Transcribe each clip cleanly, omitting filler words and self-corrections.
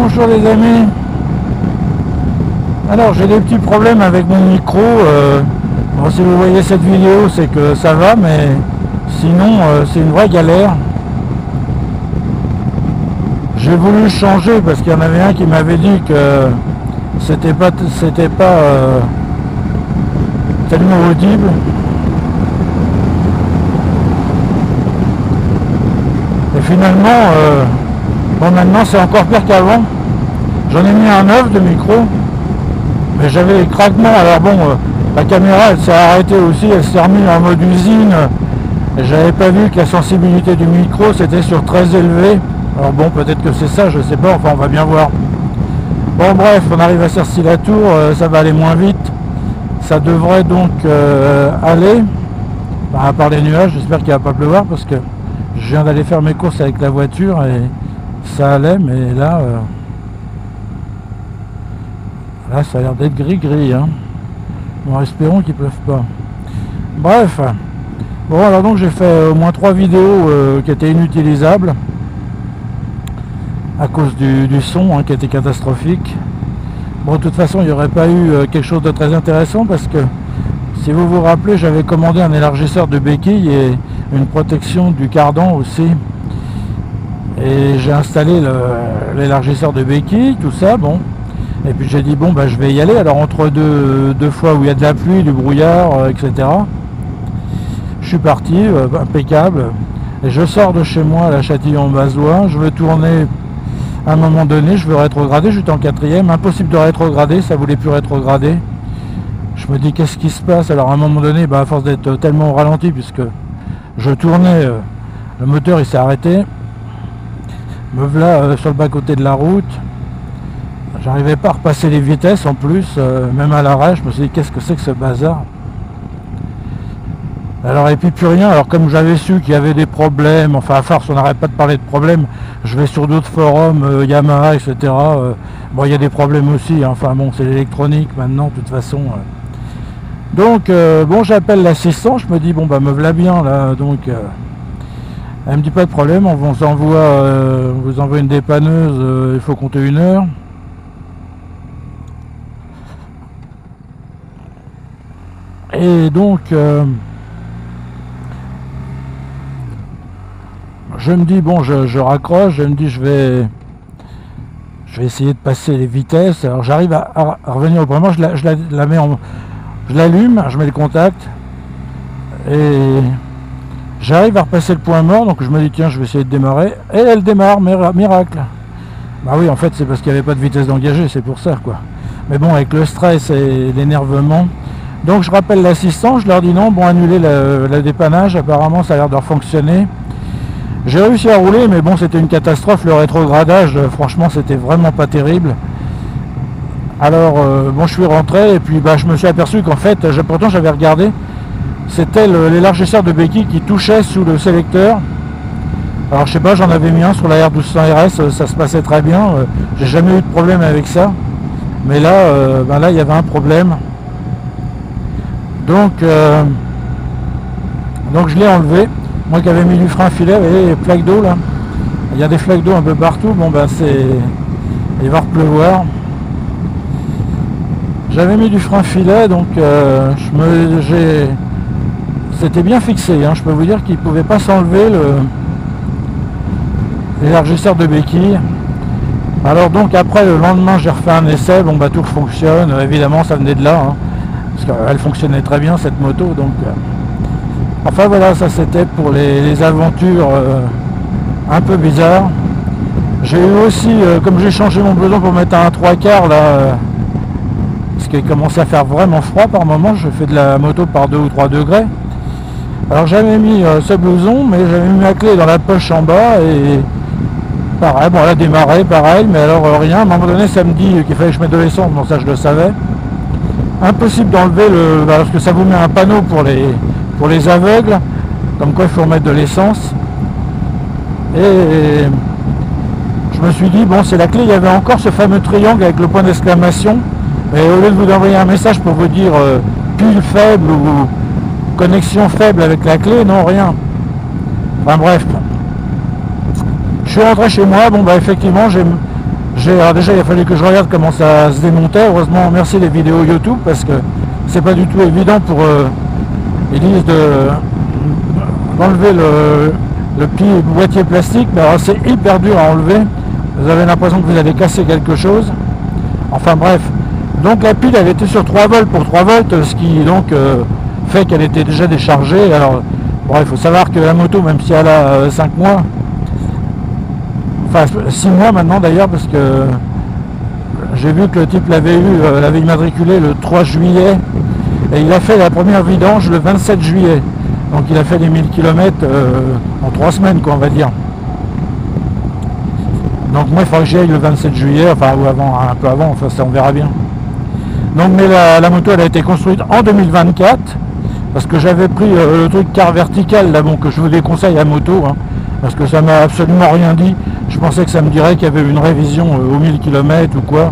Bonjour les amis. Alors j'ai des petits problèmes avec mon micro. Bon, si vous voyez cette vidéo, c'est que ça va, mais sinon c'est une vraie galère. J'ai voulu changer parce qu'il y en avait un qui m'avait dit que c'était pas tellement audible. Et finalement, bon, maintenant c'est encore pire qu'avant. J'en ai mis un neuf de micro, mais j'avais des craquements. Alors bon, la caméra elle s'est arrêtée aussi, elle s'est remise en mode usine. Et j'avais pas vu que la sensibilité du micro c'était sur très élevé. Alors bon, peut-être que c'est ça, je sais pas, enfin on va bien voir. Bon bref, on arrive à Cercy-la-Tour, ça va aller moins vite. Ça devrait donc aller, à part les nuages, j'espère qu'il va pas pleuvoir parce que je viens d'aller faire mes courses avec la voiture et ça allait, mais là, là ça a l'air d'être gris-gris. Hein. Bon, espérons qu'il pleuve pas. Bref, bon alors donc j'ai fait au moins 3 vidéos qui étaient inutilisables à cause du son qui était catastrophique. Bon, de toute façon il n'y aurait pas eu quelque chose de très intéressant parce que si vous vous rappelez, j'avais commandé un élargisseur de béquille et une protection du cardan aussi. Et j'ai installé l'élargisseur de béquille, tout ça, bon. Et puis j'ai dit, bon, bah, je vais y aller. Alors entre deux fois où il y a de la pluie, du brouillard, etc. Je suis parti, impeccable. Et je sors de chez moi, à la Châtillon-Bazois. Je veux tourner à un moment donné, je veux rétrograder. J'étais en 4e, impossible de rétrograder, ça voulait plus rétrograder. Je me dis qu'est-ce qui se passe. Alors à un moment donné, à force d'être tellement au ralenti, puisque je tournais, le moteur il s'est arrêté. Me voilà sur le bas-côté de la route. J'arrivais pas à repasser les vitesses en plus, même à l'arrêt. Je me suis dit qu'est-ce que c'est que ce bazar. Alors et puis plus rien. Alors comme j'avais su qu'il y avait des problèmes, enfin à force on n'arrête pas de parler de problèmes, je vais sur d'autres forums, Yamaha, etc. Bon il y a des problèmes aussi, hein. Enfin bon c'est l'électronique maintenant de toute façon. Donc bon j'appelle l'assistant, je me dis bon bah me voilà bien là, donc elle me dit pas de problème, on vous envoie une dépanneuse, il faut compter 1 heure. Et donc je me dis bon je raccroche, je me dis je vais essayer de passer les vitesses. Alors j'arrive à revenir au premier, je la mets en. Je l'allume, je mets le contact et j'arrive à repasser le point mort, donc je me dis tiens je vais essayer de démarrer et elle démarre, miracle. Bah oui en fait c'est parce qu'il n'y avait pas de vitesse d'engager, c'est pour ça quoi. Mais bon avec le stress et l'énervement, donc je rappelle l'assistant, je leur dis non, bon annuler la dépannage, apparemment ça a l'air de fonctionner. J'ai réussi à rouler mais bon c'était une catastrophe, le rétrogradage franchement c'était vraiment pas terrible. Alors bon je suis rentré et puis je me suis aperçu qu'en fait pourtant j'avais regardé, c'était l'élargisseur de béquille qui touchait sous le sélecteur. Alors je sais pas, j'en avais mis un sur la R1200 RS, ça se passait très bien, j'ai jamais eu de problème avec ça, mais là là il y avait un problème, donc je l'ai enlevé. Moi qui avais mis du frein filet, vous voyez les flaques d'eau là, il y a des flaques d'eau un peu partout, bon il va pleuvoir. J'avais mis du frein filet, donc c'était bien fixé, hein. Je peux vous dire qu'il ne pouvait pas s'enlever l'élargisseur de béquille. Alors donc après le lendemain j'ai refait un essai, bon tout fonctionne, évidemment ça venait de là, hein, parce qu'elle fonctionnait très bien cette moto, donc enfin voilà, ça c'était pour les aventures un peu bizarres. J'ai eu aussi, comme j'ai changé mon blouson pour mettre un 3/4 là, parce qu'il commençait à faire vraiment froid par moment, je fais de la moto par 2 ou 3 degrés. Alors j'avais mis ce blouson, mais j'avais mis ma clé dans la poche en bas et pareil, bon elle a démarré pareil, mais alors rien. À un moment donné ça me dit qu'il fallait que je mette de l'essence, bon ça je le savais. Impossible d'enlever parce que ça vous met un panneau pour les aveugles, comme quoi il faut remettre de l'essence. Et je me suis dit bon c'est la clé, il y avait encore ce fameux triangle avec le point d'exclamation. Et au lieu de vous envoyer un message pour vous dire pile faible ou connexion faible avec la clé, non, rien. Enfin bref. Je suis rentré chez moi, bon effectivement Alors déjà il a fallu que je regarde comment ça se démontait. Heureusement merci les vidéos YouTube parce que c'est pas du tout évident pour ils disent d'enlever le petit boîtier plastique, mais alors c'est hyper dur à enlever. Vous avez l'impression que vous allez casser quelque chose. Enfin bref. Donc la pile elle était sur 3 volts pour 3 volts, ce qui donc fait qu'elle était déjà déchargée. Alors bon, il faut savoir que la moto, même si elle a 5 mois, enfin 6 mois maintenant d'ailleurs, parce que j'ai vu que le type l'avait immatriculé le 3 juillet et il a fait la première vidange le 27 juillet. Donc il a fait les 1000 km en 3 semaines quoi, on va dire. Donc moi il faudra que j'y aille le 27 juillet, enfin ou avant, un peu avant, enfin ça on verra bien. Donc mais la moto elle a été construite en 2024 parce que j'avais pris le truc car vertical là, bon, que je vous déconseille à moto hein, parce que ça m'a absolument rien dit. Je pensais que ça me dirait qu'il y avait une révision aux 1000 km ou quoi.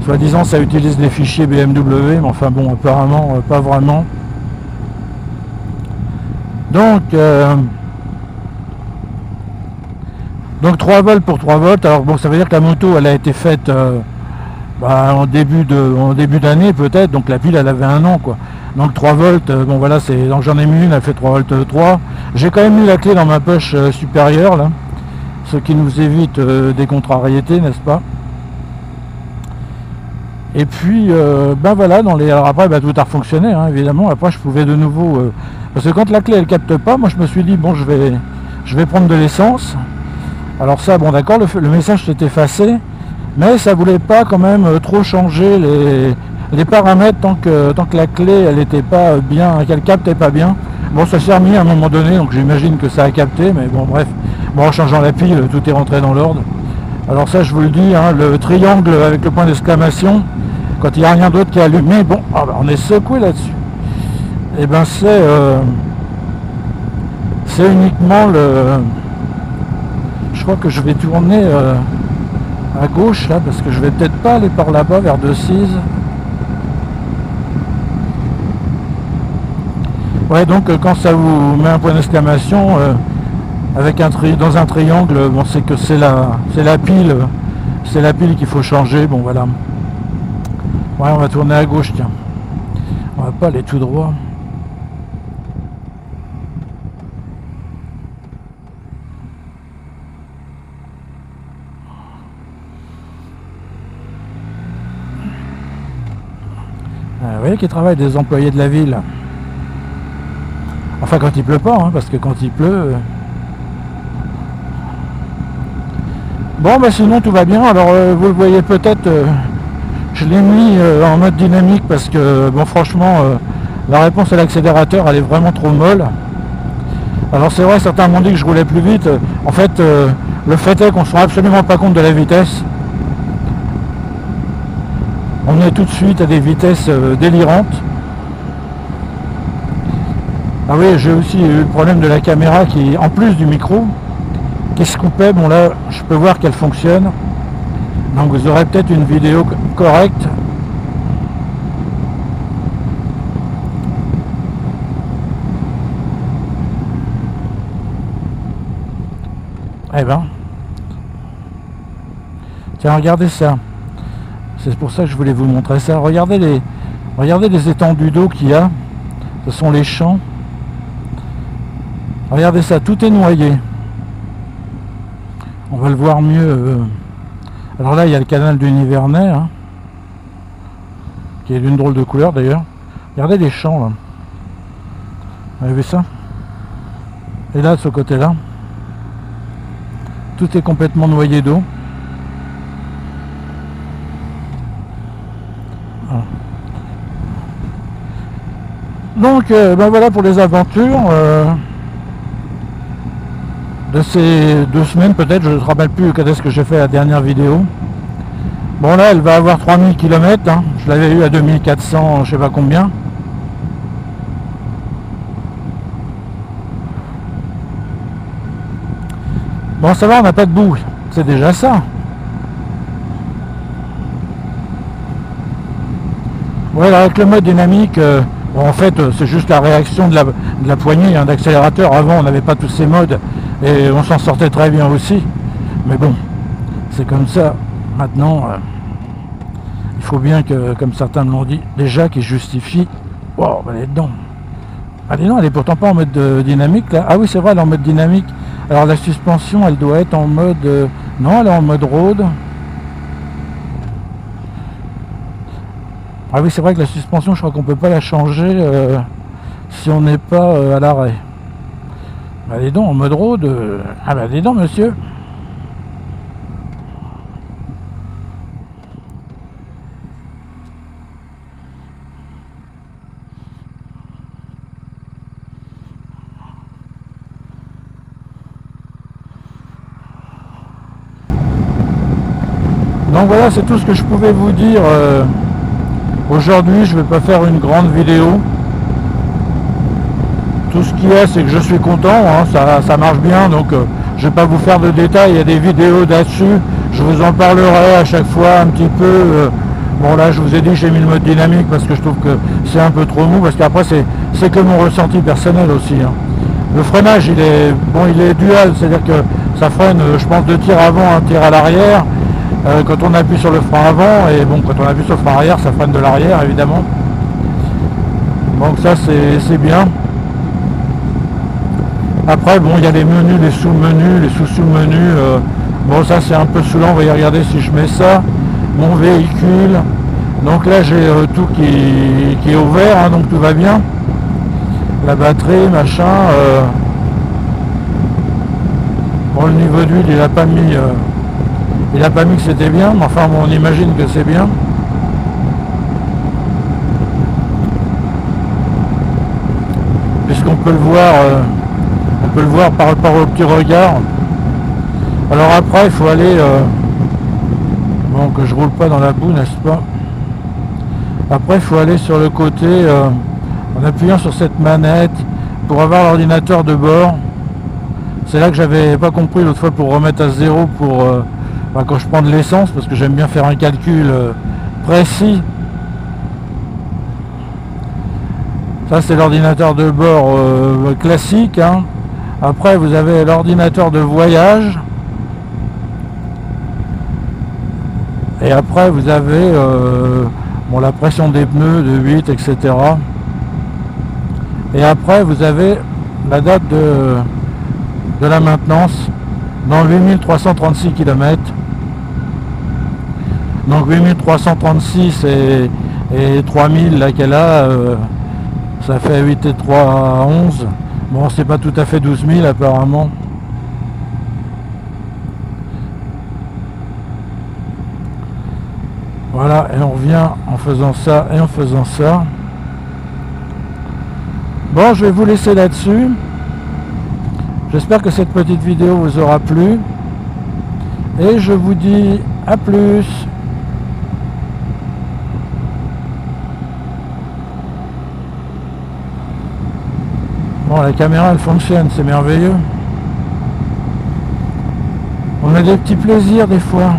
Soit disant ça utilise les fichiers BMW, mais enfin bon apparemment pas vraiment. Donc 3 volts pour 3 volts. Alors bon ça veut dire que la moto elle a été faite en début d'année peut-être, donc la pile elle avait 1 an quoi. Donc 3 volts, bon voilà, donc j'en ai mis une, elle fait 3 volts 3. J'ai quand même mis la clé dans ma poche supérieure là, ce qui nous évite des contrariétés, n'est-ce pas? Et puis ben voilà, alors après tout a refonctionné hein, évidemment. Après je pouvais de nouveau parce que quand la clé elle capte pas, moi je me suis dit bon je vais prendre de l'essence. Alors ça bon d'accord, le message s'est effacé, mais ça voulait pas quand même trop changer les paramètres tant que la clé elle était pas bien, qu'elle captait pas bien. Bon ça s'est remis à un moment donné, donc j'imagine que ça a capté, mais bon bref, bon en changeant la pile tout est rentré dans l'ordre. Alors ça je vous le dis hein, le triangle avec le point d'exclamation quand il n'y a rien d'autre qui est allumé, bon on est secoué là-dessus. Et ben c'est uniquement je crois que je vais tourner à gauche là parce que je vais peut-être pas aller par là-bas vers Decize. Ouais donc quand ça vous met un point d'exclamation avec dans un triangle, bon c'est que c'est la pile qu'il faut changer, bon voilà. Ouais on va tourner à gauche tiens. On va pas aller tout droit. Vous voyez qu'il travaille des employés de la ville. Enfin quand il pleut pas, hein, parce que quand il pleut... Bon bah sinon tout va bien. Alors vous le voyez peut-être, je l'ai mis en mode dynamique parce que bon franchement la réponse à l'accélérateur elle est vraiment trop molle. Alors c'est vrai, certains m'ont dit que je roulais plus vite. En fait le fait est qu'on ne se rend absolument pas compte de la vitesse. On est tout de suite à des vitesses délirantes. Ah oui, j'ai aussi eu le problème de la caméra qui, en plus du micro, qui se coupait. Bon là, je peux voir qu'elle fonctionne. Donc vous aurez peut-être une vidéo correcte. Eh ben. Tiens, regardez ça. C'est pour ça que je voulais vous montrer ça. Regardez les étendues d'eau qu'il y a. Ce sont les champs. Regardez ça, tout est noyé. On va le voir mieux. Alors là, il y a le canal du Nivernais, hein, qui est d'une drôle de couleur d'ailleurs. Regardez les champs là. Vous avez vu ça? Et là, de ce côté-là, tout est complètement noyé d'eau. Donc ben voilà pour les aventures de ces 2 semaines peut-être, je ne me rappelle plus quand est-ce que j'ai fait la dernière vidéo. Bon là elle va avoir 3000 km, hein. Je l'avais eu à 2400 je sais pas combien. Bon ça va, on n'a pas de boue, c'est déjà ça. Voilà, avec le mode dynamique, bon, en fait c'est juste la réaction de la poignée hein, d'accélérateur. Avant on n'avait pas tous ces modes et on s'en sortait très bien aussi. Mais bon, c'est comme ça. Maintenant, il faut bien que, comme certains me l'ont dit, déjà qu'ils justifient. Wow, elle est dedans. Allez, non, elle est pourtant pas en mode dynamique là. Ah oui, c'est vrai, elle est en mode dynamique. Alors la suspension, elle doit être en mode... non, elle est en mode road. Ah oui, c'est vrai que la suspension, je crois qu'on peut pas la changer si on n'est pas à l'arrêt. Allez donc, en mode road. Ah bah allez donc, monsieur. Donc voilà, c'est tout ce que je pouvais vous dire. Aujourd'hui, je vais pas faire une grande vidéo. Tout ce qu'il y a, c'est que je suis content, hein, ça marche bien, donc je vais pas vous faire de détails, il y a des vidéos là-dessus, je vous en parlerai à chaque fois un petit peu. Bon là, je vous ai dit que j'ai mis le mode dynamique parce que je trouve que c'est un peu trop mou, parce qu'après c'est que mon ressenti personnel aussi. Hein. Le freinage, il est dual, c'est-à-dire que ça freine, je pense, 2 tirs avant, 1 tir à l'arrière. Quand on appuie sur le frein avant, et bon, quand on appuie sur le frein arrière, ça freine de l'arrière, évidemment. Donc ça, c'est bien. Après, bon, il y a les menus, les sous-menus, les sous-sous-menus. Bon, ça, c'est un peu saoulant. On va y regarder si je mets ça. Mon véhicule. Donc là, j'ai tout qui est ouvert, hein, donc tout va bien. La batterie, machin. Bon, le niveau d'huile, il a pas mis que c'était bien, mais enfin, bon, on imagine que c'est bien. Puisqu'on peut le voir... on peut le voir par rapport au petit regard. Alors après, il faut aller... bon, que je roule pas dans la boue, n'est-ce pas? Après, il faut aller sur le côté, en appuyant sur cette manette, pour avoir l'ordinateur de bord. C'est là que j'avais pas compris l'autre fois pour remettre à zéro pour... quand je prends de l'essence, parce que j'aime bien faire un calcul précis. Ça, c'est l'ordinateur de bord classique, hein. Après, vous avez l'ordinateur de voyage. Et après, vous avez bon, la pression des pneus de 8, etc. Et après, vous avez la date de la maintenance dans 8336 km. Donc 8336 et 3000 là qu'elle a, ça fait 8 et 3 à 11. Bon, c'est pas tout à fait 12 000 apparemment. Voilà, et on revient en faisant ça et en faisant ça. Bon, je vais vous laisser là-dessus. J'espère que cette petite vidéo vous aura plu. Et je vous dis à plus. Bon, la caméra elle fonctionne, c'est merveilleux. On a des petits plaisirs des fois.